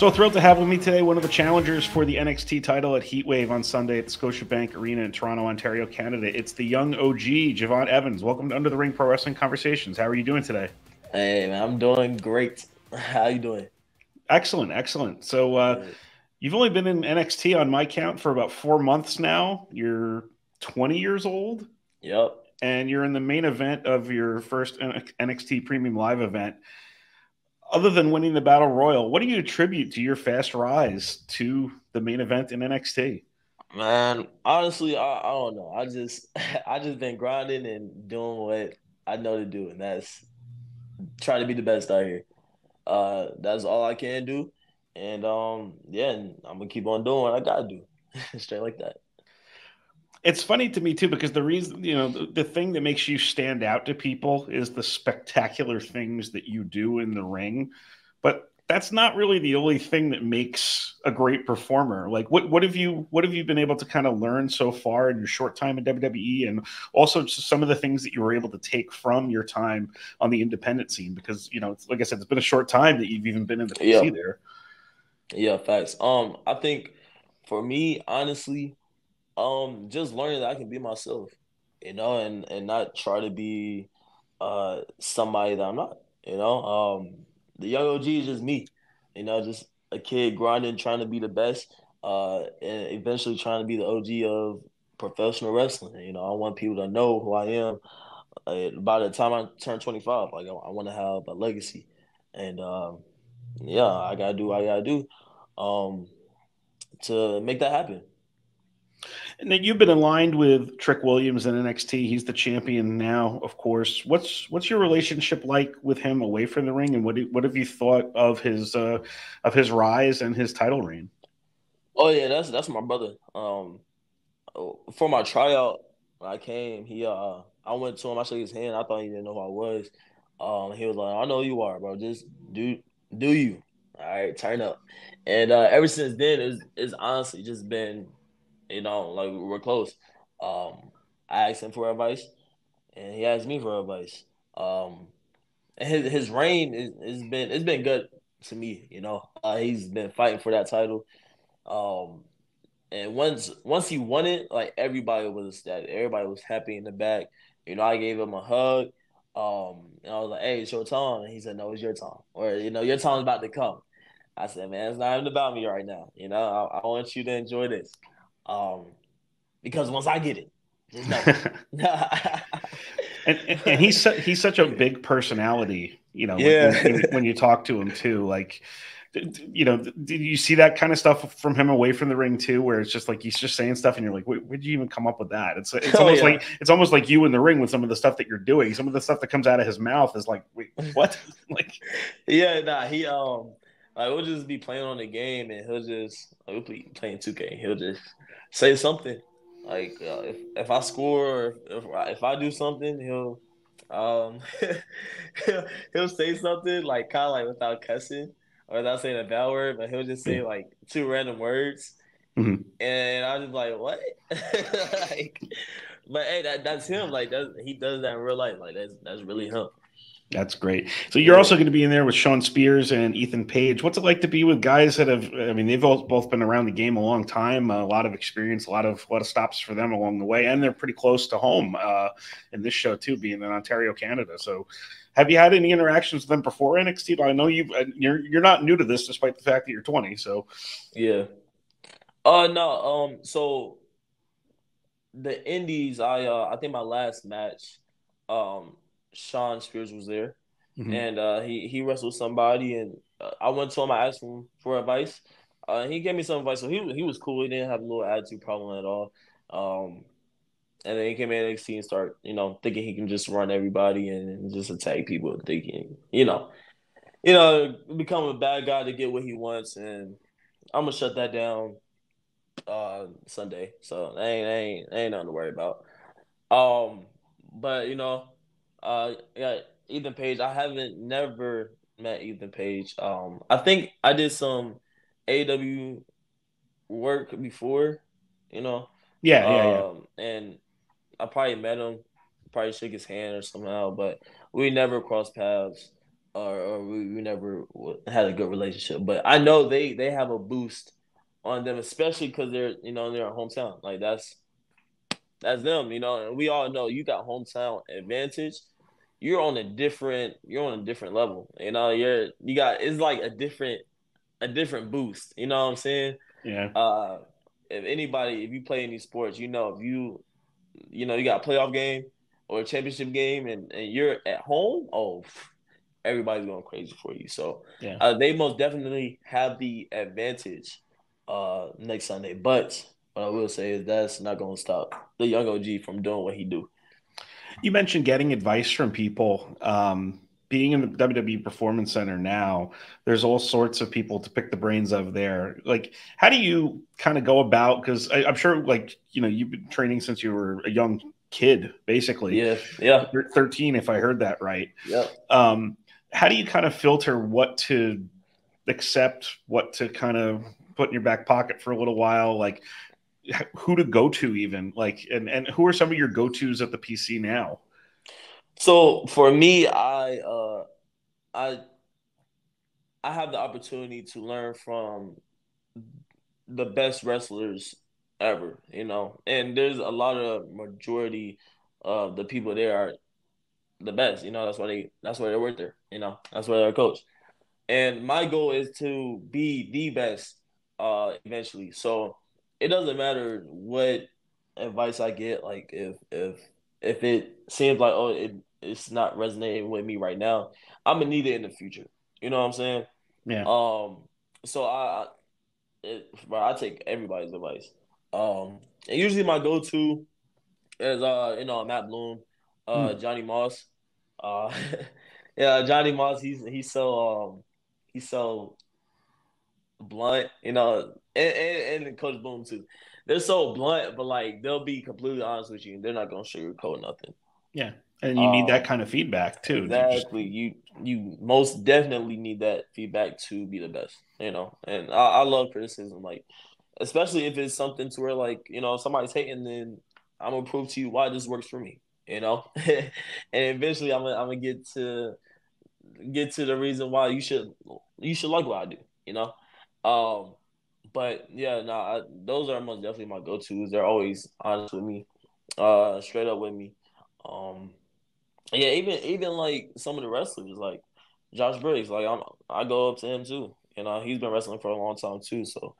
So thrilled to have with me today one of the challengers for the NXT title at Heat Wave on Sunday at the Scotiabank Arena in Toronto, Ontario, Canada. It's the young OG, Javon Evans. Welcome to Under the Ring Pro Wrestling Conversations. How are you doing today? Hey man, I'm doing great. How you doing? Excellent, excellent. So Good. you've only been in NXT on my count for about 4 months now. You're 20 years old, Yep. and you're in the main event of your first NXT Premium Live event. Other than winning the Battle Royal, what do you attribute to your fast rise to the main event in NXT? Man, honestly, I don't know. I just been grinding and doing what I know to do, and that's try to be the best out here. That's all I can do. And yeah, and I'm gonna keep on doing what I gotta do. Straight like that. It's funny to me too because the reason, the thing that makes you stand out to people is the spectacular things that you do in the ring. But that's not really the only thing that makes a great performer. Like what have you been able to kind of learn so far in your short time in WWE, and also just some of the things that you were able to take from your time on the independent scene? Because it's, like I said, it's been a short time that you've even been in the PC Yeah, there. yeah, facts. I think for me, honestly, just learning that I can be myself, and not try to be somebody that I'm not, you know. The young OG is just me, just a kid grinding, trying to be the best, and eventually trying to be the OG of professional wrestling. I want people to know who I am. By the time I turn 25, like I want to have a legacy, and yeah, I gotta do what I gotta do um, to make that happen. And then you've been aligned with Trick Williams in NXT. He's the champion now, of course. What's your relationship like with him away from the ring, and what have you thought of his rise and his title reign? Oh yeah, that's my brother. For my tryout when I came, I went to him. I shook his hand. I thought he didn't know who I was. He was like, "I know who you are, bro. Just do you. All right, turn up." And ever since then, it's honestly just been, like we're close. Um, I asked him for advice, and he asked me for advice. Um, and his reign it's been good to me. He's been fighting for that title. Um, and once he won it, like everybody was ecstatic. Everybody was happy in the back. I gave him a hug. And I was like, "Hey, it's your time." And he said, "No, it's your time." Or your time's about to come. I said, "Man, it's not even about me right now. I want you to enjoy this, um, because once I get it, just know." And he's such a big personality. Yeah. When you talk to him too, like. Did you see that kind of stuff from him away from the ring too, where it's just like he's just saying stuff, and you're like, where'd you even come up with that? It's Oh almost yeah. like you in the ring with some of the stuff that you're doing. Some of the stuff that comes out of his mouth is like, wait, what? Like, Yeah, nah, like we'll just be playing on the game, and we'll be playing 2K. He'll just say something like if I score, or if I do something, um he'll say something like kind of like without cussing or without saying a bad word, but he'll just say like two random words, mhm. and I was just like, what? Like, but hey, that's him. Like he does that in real life. Like that's really him. That's great. So you're Yeah. also going to be in there with Shawn Spears and Ethan Page. What's it like to be with guys that have? I mean, they've both been around the game a long time, a lot of experience, a lot of stops for them along the way, and they're pretty close to home in this show too, being in Ontario, Canada. So, have you had any interactions with them before NXT? I know you're not new to this, despite the fact that you're 20. So, Yeah. No, so the Indies, I think my last match, um Shawn Spears was there, mhm. and he wrestled somebody, and I went to him, I asked him for advice. He gave me some advice, so he was cool. He didn't have a little attitude problem at all. Um and then he came in NXT and start, thinking he can just run everybody and just attack people, thinking, become a bad guy to get what he wants, and I'm gonna shut that down Sunday. So ain't nothing to worry about. Um, but yeah, Ethan Page. I haven't never met Ethan Page. I think I did some AW work before, you know. Yeah, yeah, yeah. And I probably met him, probably shook his hand or somehow, but we never crossed paths. or we never had a good relationship. But I know they have a boost on them, especially because they're in their hometown. Like that's them, and we all know you got hometown advantage. You're on a different level. It's like a different boost. You know what I'm saying? Yeah. Uh, if you play any sports, if you got a playoff game or a championship game and you're at home, oh, everybody's going crazy for you. So Yeah. they most definitely have the advantage next Sunday. But what I will say is that's not going to stop the young OG from doing what he do. You mentioned getting advice from people. Being in the WWE Performance Center now, there's all sorts of people to pick the brains of there. Like, how do you kind of go about? Because I'm sure, like, you've been training since you were a young kid, basically. Yeah, yeah, You're 13, if I heard that right. yep. Um, how do you kind of filter what to accept, what to kind of put in your back pocket for a little while? Like, who to go to, even like, and who are some of your go tos at the PC now? So for me, I I have the opportunity to learn from the best wrestlers ever, and there's a lot of majority of the people there are the best, that's why they work there, that's why they're coach. And my goal is to be the best eventually. So it doesn't matter what advice I get, like if it seems like it's not resonating with me right now, I'm gonna need it in the future. You know what I'm saying? Yeah. Um so bro, I take everybody's advice. And usually my go to is Matt Bloom, Hmm. Johnny Moss. Uh yeah, Johnny Moss, he's so blunt, and Coach Boom too. They're so blunt, but like they'll be completely honest with you, and they're not gonna sugarcoat nothing. Yeah. And you need that Um, kind of feedback too. To just exactly. You most definitely need that feedback to be the best. And I love criticism, like especially if it's something to where like if somebody's hating, then I'm gonna prove to you why this works for me. And eventually I'm gonna get to the reason why you should like what I do. You know, um, but yeah, those are most definitely my go tos. They're always honest with me, straight up with me. Um, yeah, even like some of the wrestlers, like Josh Briggs, like I go up to him too. He's been wrestling for a long time too, so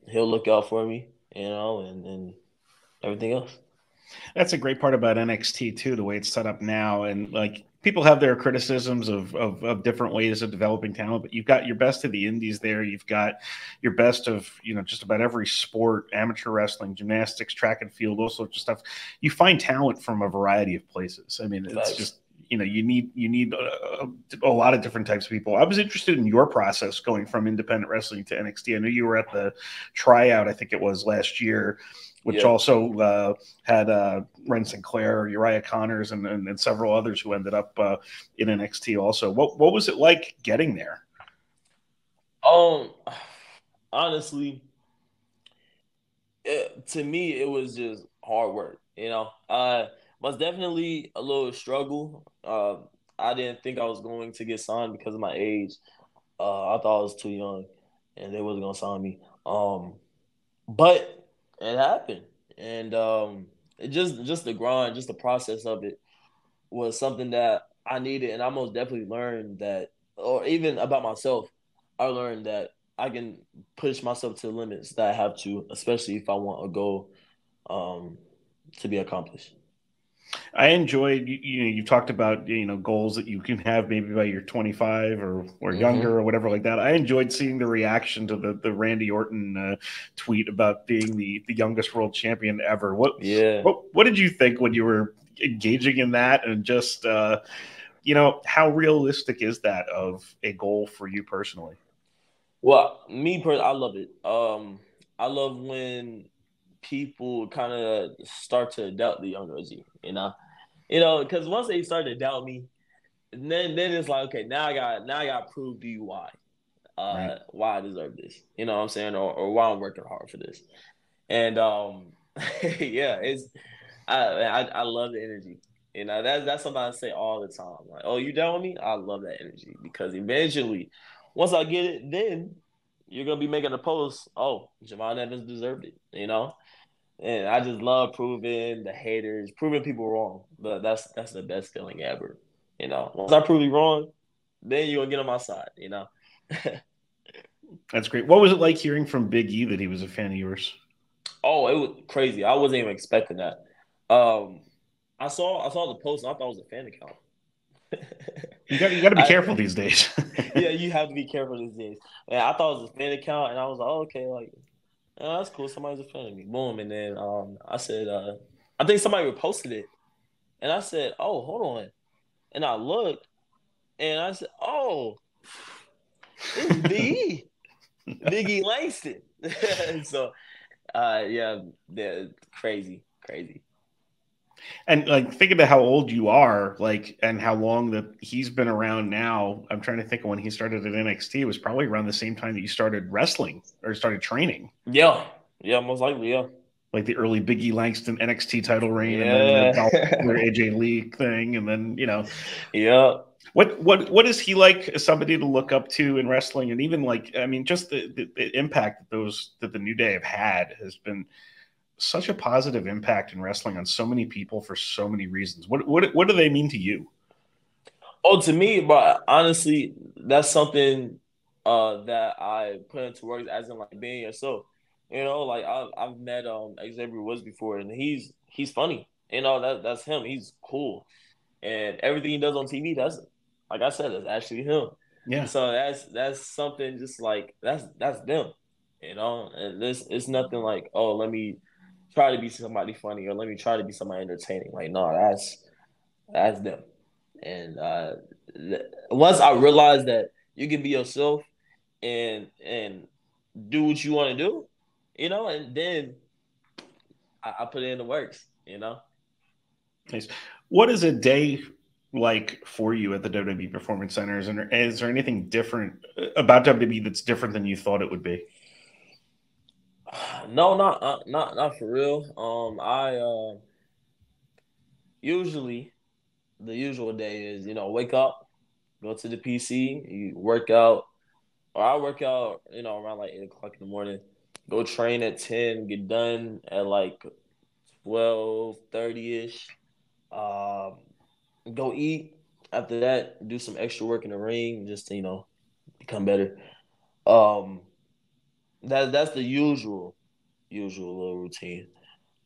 he'll look out for me, and everything else. that's a great part about NXT too, the way it's set up now. And like people have their criticisms of different ways of developing talent, but you've got your best of the indies there. You've got your best of, just about every sport, amateur wrestling, gymnastics, track and field, all sorts of stuff. You find talent from a variety of places. I mean, it's Facts. just, you need a lot of different types of people. I was interested in your process going from independent wrestling to NXT. I knew you were at the tryout, I think it was last year, which Yeah. also had Ren Sinclair, Uriah Connors, and several others who ended up in NXT also. What was it like getting there? Um, honestly, to me, it was just hard work. Was definitely a little struggle. I didn't think I was going to get signed because of my age. I thought I was too young, and they wasn't gonna sign me. But it happened, and it just the grind, just the process of it was something that I needed, and I most definitely learned that, or even about myself, I learned that I can push myself to the limits that I have to, especially if I want a goal um, to be accomplished. I enjoyed you talked about goals that you can have maybe by you're 25 or Mm-hmm. younger or whatever like that. I enjoyed seeing the reaction to the Randy Orton tweet about being the youngest world champion ever. What Yeah. what did you think when you were engaging in that, and just how realistic is that of a goal for you personally? Well, me personally, I love it. I love when people kind of start to doubt the younger OG. Because once they start to doubt me, then it's like, okay, now I got to prove to you Right. why I deserve this. You know what I'm saying, or why I'm working hard for this. And yeah, I love the energy. You know, that's something I say all the time. Like, oh, you down with me? I love that energy because eventually, once I get it, then you're gonna be making a post. Oh, Javon Evans deserved it. You know, and I just love proving the haters, proving people wrong. But that's the best feeling ever. You know, once I prove you wrong, then you're gonna get on my side. You know. That's great. What was it like hearing from Big E that he was a fan of yours? Oh, it was crazy. I wasn't even expecting that. Um, I saw the post and I thought it was a fan account. You got to be I careful these days. Yeah, you have to be careful these days. And I thought it was a fan account, and I was like, oh, okay, like, oh, that's cool. Somebody's a fan of me. Boom, and then I said, I think somebody reposted it, and I said, oh, hold on, and I looked, and I said, oh, it's Big E, Big E Langston. So, yeah, crazy, crazy. And like think about how old you are, like, and how long that he's been around now. I'm trying to think of when he started at NXT. It was probably around the same time that you started wrestling or started training. Yeah, yeah, most likely, yeah, Like the early Biggie Langston NXT title reign, and then the Dolph Ziggler yeah, AJ Lee thing, and then yeah. what is he like as somebody to look up to in wrestling, and even like I mean, just the impact that the New Day have had has been such a positive impact in wrestling on so many people for so many reasons. What do they mean to you? Oh, to me, but honestly, that's something that I put into work as in like being yourself. You know, like I've met Xavier Woods before, and he's funny. You know, that's him. He's cool, and everything he does on TV, that's like I said, that's actually him. Yeah, So that's something just like that's them. You know, and this it's nothing like, oh, let me try to be somebody funny or let me try to be somebody entertaining. Like, no, that's them. And once I realized that you can be yourself and do what you want to do, you know, and then I put it in the works, you know. nice. What is a day like for you at the WWE Performance Center? Is there anything different about WWE that's different than you thought it would be? No, not for real. I usually the usual day is wake up, go to the PC, you work out, or I work out around like 8 o'clock in the morning. Go train at 10, get done at like 12:30 ish. Um, Go eat. After that, do some extra work in the ring just to become better. Um, that's the usual little routine.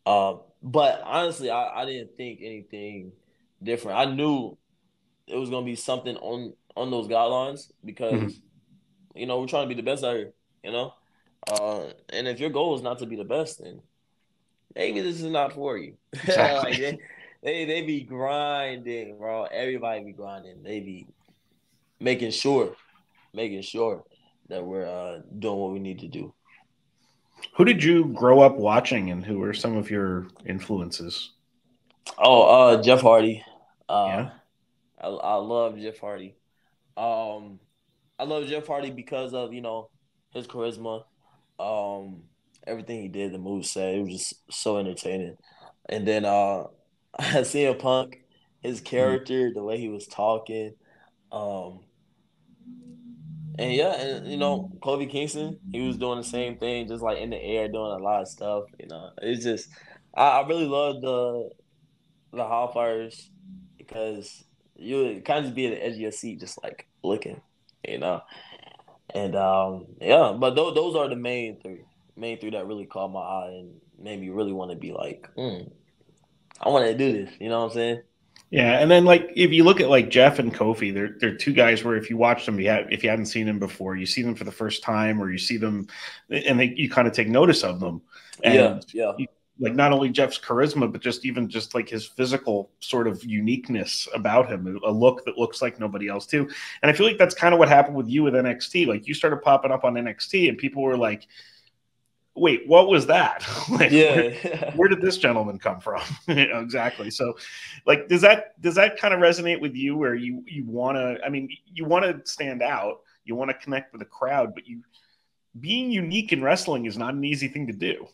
But honestly, I didn't think anything different. I knew it was gonna be something on those guidelines because Mhm. we're trying to be the best out here. You know, and if your goal is not to be the best, then maybe this is not for you. Exactly. Like they be grinding, bro. Everybody be grinding. They be making sure, making sure that we're doing what we need to do. Who did you grow up watching, and who were some of your influences? Oh, Jeff Hardy. Yeah. I love Jeff Hardy. Um, I love Jeff Hardy because of his charisma, um, everything he did, the move set. It was just so entertaining. And then CM Punk, his Mhm. character, the way he was talking, um, and yeah, and Kobe Kingston, he was doing the same thing, just like in the air, doing a lot of stuff. It's just I really love the Hall Flyers because you would kind of just be at the edge of your seat, just like looking, you know. And yeah, but those are the main three that really caught my eye and made me really want to be like, I want to do this. You know what I'm saying? Yeah, and then like if you look at like Jeff and Kofi, they're two guys where if you watch them, if you haven't seen them before, you see them for the first time, or you see them, and you kind of take notice of them, Yeah, and yeah, you, like not only Jeff's charisma, but just like his physical sort of uniqueness about him, a look that looks like nobody else too. And I feel like that's kind of what happened with you with NXT. Like you started popping up on NXT, and people were like, wait, what was that? Like, yeah. where did this gentleman come from? Exactly. So, like, does that kind of resonate with you, where you want to? I mean, you want to stand out, you want to connect with the crowd, but you being unique in wrestling is not an easy thing to do.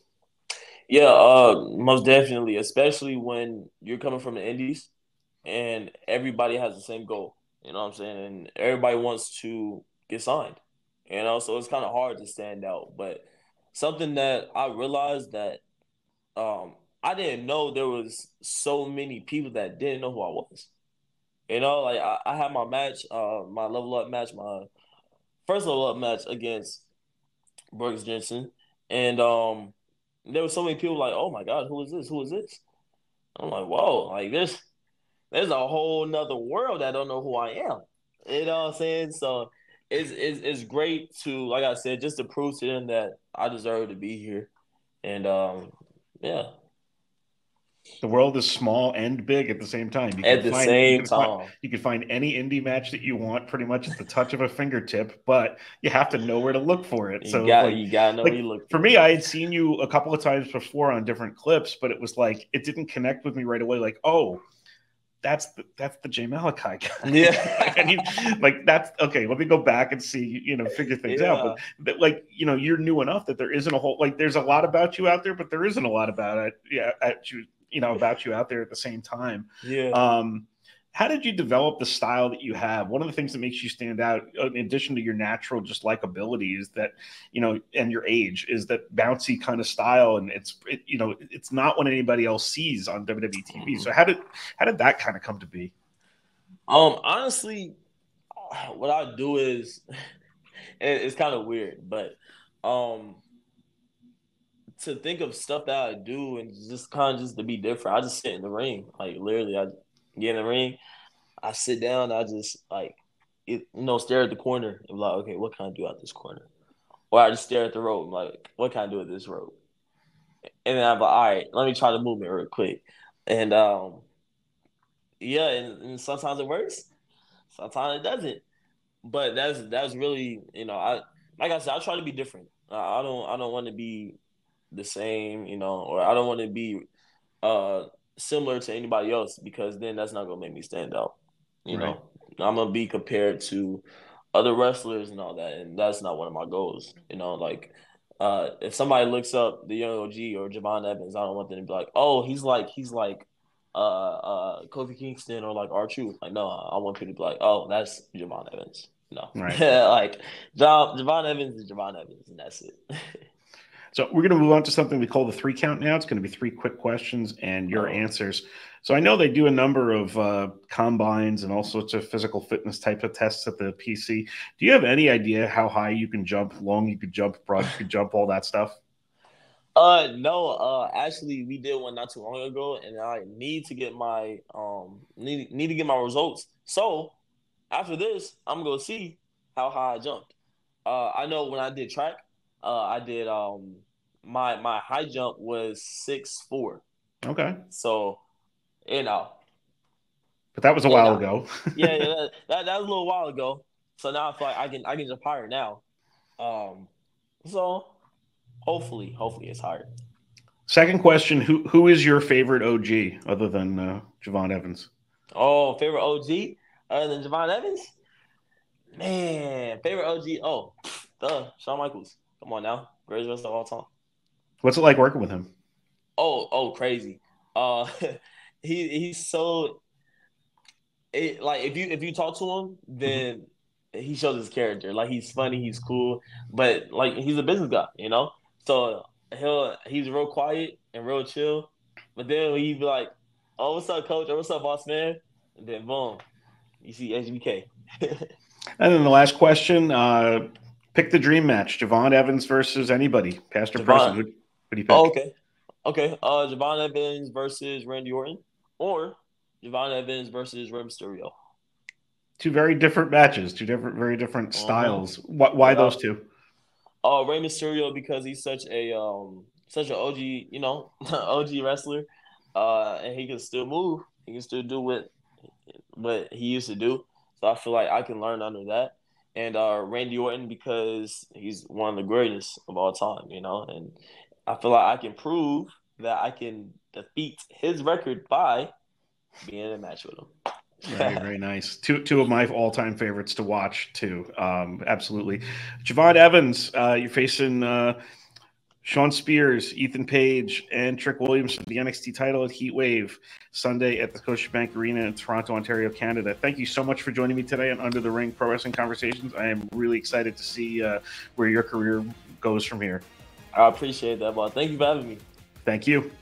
Yeah, most definitely, especially when you're coming from the indies. and everybody has the same goal. You know what I'm saying? And everybody wants to get signed. You know, so it's kind of hard to stand out. But something that I realized that I didn't know there was so many people that didn't know who I was. You know, like I had my match, my level up match, my first level up match against Brooks Jensen, and there were so many people like, "Oh my God, who is this? Who is this?" I'm like, "Whoa!" Like there's a whole nother world that don't know who I am. You know what I'm saying? So it's great to, like I said, just to prove to them that I deserve to be here. And yeah, The world is small and big at the same time. at the same time, You can find any indie match that you want pretty much at the touch of a fingertip, but you have to know where to look for it. So you gotta know what you look for for. me, I had seen you a couple of times before on different clips, but it was like it didn't connect with me right away. Like, oh, that's the Jay Malachi guy. Yeah, I mean, like that's okay. Let me go back and see, figure things out. yeah, But you're new enough that there isn't a whole like there's a lot about you out there, but there isn't a lot about it. Yeah, about you out there at the same time. yeah. Um, how did you develop the style that you have? One of the things that makes you stand out, in addition to your natural just likability, is that and your age, is that bouncy kind of style, and it's not what anybody else sees on WWE TV. So how did that kind of come to be? Honestly, what I do is it's kind of weird, but um, to think of stuff that I do and just kind of just to be different, I just sit in the ring. Like literally, I get in the ring, I sit down, I just like stare at the corner and be like, okay, what can I do at this corner? Or I just stare at the rope, I'm like, what can I do at this rope? And then I'm like, all right, let me try the movement real quick. And yeah, and sometimes it works, sometimes it doesn't. But that's really, I like I said, I try to be different. I don't want to be the same, or I don't want to be uh similar to anybody else because then that's not gonna make me stand out. You Right. know, I'm gonna be compared to other wrestlers and all that, and that's not one of my goals. Like if somebody looks up the Young OG or Javon Evans, I don't want them to be like, oh, he's like Kofi Kingston or like R-Truth. Like, no, I want people to be like, oh, that's Javon Evans. No, Right. like Javon Evans is Javon Evans, and that's it. So we're going to move on to something we call the 3 count now. It's going to be 3 quick questions and your Oh. answers. So I know they do a number of combines and all sorts of physical fitness type of tests at the PC. Do you have any idea how high you can jump, long you could jump, broad you could jump, all that stuff? No, actually we did one not too long ago and I need to get my need to get my results. So after this, I'm gonna see how high I jumped. I know when I did track, I did my high jump was 6'4". Okay. So, you know, But that was a you while know, ago. yeah, that was a little while ago. So now I feel like I can jump higher now. Um, so hopefully it's higher. Second question, who is your favorite OG other than Javon Evans? Oh, favorite OG other than Javon Evans? Man, favorite OG. Oh, Shawn Michaels. Come on now, greatest wrestler of all time. What's it like working with him? Oh, crazy. Uh, he's so like if you talk to him, Mhm. then he shows his character. Like he's funny, he's cool, but like he's a business guy, you know. So he's real quiet and real chill, but then he'd be like, "Oh, what's up, coach? Or what's up, boss man?" And then boom, you see HBK. And then the last question, pick the dream match: Javon Evans versus anybody, past or present. Javon. Who do you Oh, pick? okay. Okay. Javon Evans versus Randy Orton, or Javon Evans versus Rey Mysterio. Two very different matches, very different Uh-huh. styles. Why Yeah. those two? Rey Mysterio because he's such an OG, OG wrestler. And he can still move. He can still do what he used to do. So I feel like I can learn under that. And Randy Orton because he's one of the greatest of all time, and I feel like I can prove that I can defeat his record by being in a match with Very, him. very nice. Two of my all time favorites to watch too. Absolutely. Javon Evans, you're facing Shawn Spears, Ethan Page, and Trick Williams for the NXT title at Heat Wave Sunday at the Scotiabank Arena in Toronto, Ontario, Canada. Thank you so much for joining me today on Under the Ring Pro Wrestling Conversations. I am really excited to see where your career goes from here. I appreciate that, boy. Thank you for having me. Thank you.